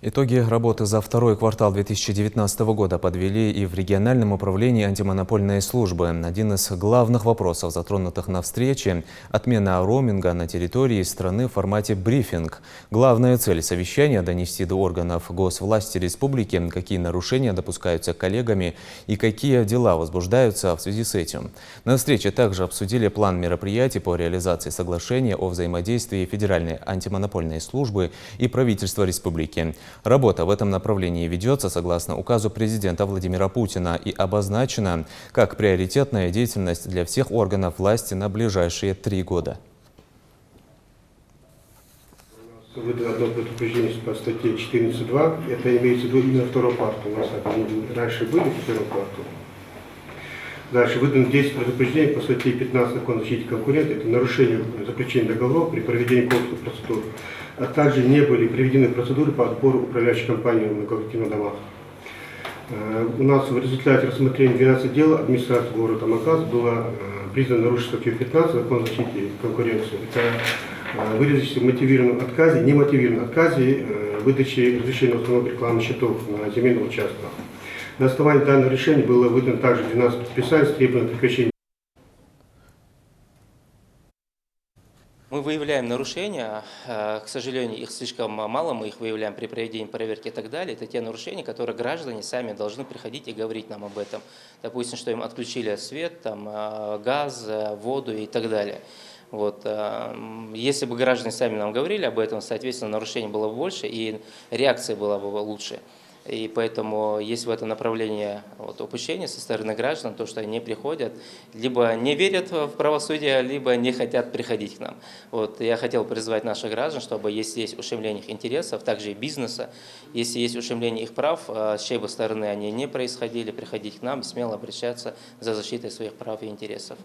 Итоги работы за второй квартал 2019 года подвели и в региональном управлении антимонопольной службы. Один из главных вопросов, затронутых на встрече – отмена роуминга на территории страны в формате брифинг. Главная цель совещания – донести до органов госвласти республики, какие нарушения допускаются коллегами и какие дела возбуждаются в связи с этим. На встрече также обсудили план мероприятий по реализации соглашения о взаимодействии Федеральной антимонопольной службы и правительства республики. Работа в этом направлении ведется согласно указу президента Владимира Путина и обозначена как приоритетная деятельность для всех органов власти на ближайшие 3 года. Выдано одно предупреждение по статье 14.2. Это имеется в виду именно второй квартал. У нас они раньше были в первом квартале. Дальше выдано 10 предупреждений по статье 15 Закона о защите конкуренции. Это нарушение заключения договоров при проведении конкурсных процедур. А также не были проведены процедуры по отбору управляющей компании на коллективных домах. У нас в результате рассмотрения 12 дел администрации города Маказ было признано нарушить статью 15 Закона о защите конкуренции. Это выразившись в мотивированном отказе, немотивированном отказе выдачи разрешения установки рекламных счетов на земельных участках. На основании данного решения было выдано также 12 предписаний с требованием прекращения. Мы выявляем нарушения, к сожалению, их слишком мало, мы их выявляем при проведении проверки и так далее. Это те нарушения, которые граждане сами должны приходить и говорить нам об этом. Допустим, что им отключили свет, там, газ, воду и так далее. Вот. Если бы граждане сами нам говорили об этом, соответственно, нарушений было бы больше и реакция была бы лучше. И поэтому есть в этом направлении упущение со стороны граждан, то, что они приходят, либо не верят в правосудие, либо не хотят приходить к нам. Я хотел призвать наших граждан, чтобы если есть ущемление их интересов, также и бизнеса, если есть ущемление их прав, с чьей бы стороны они не происходили, приходить к нам и смело обращаться за защитой своих прав и интересов.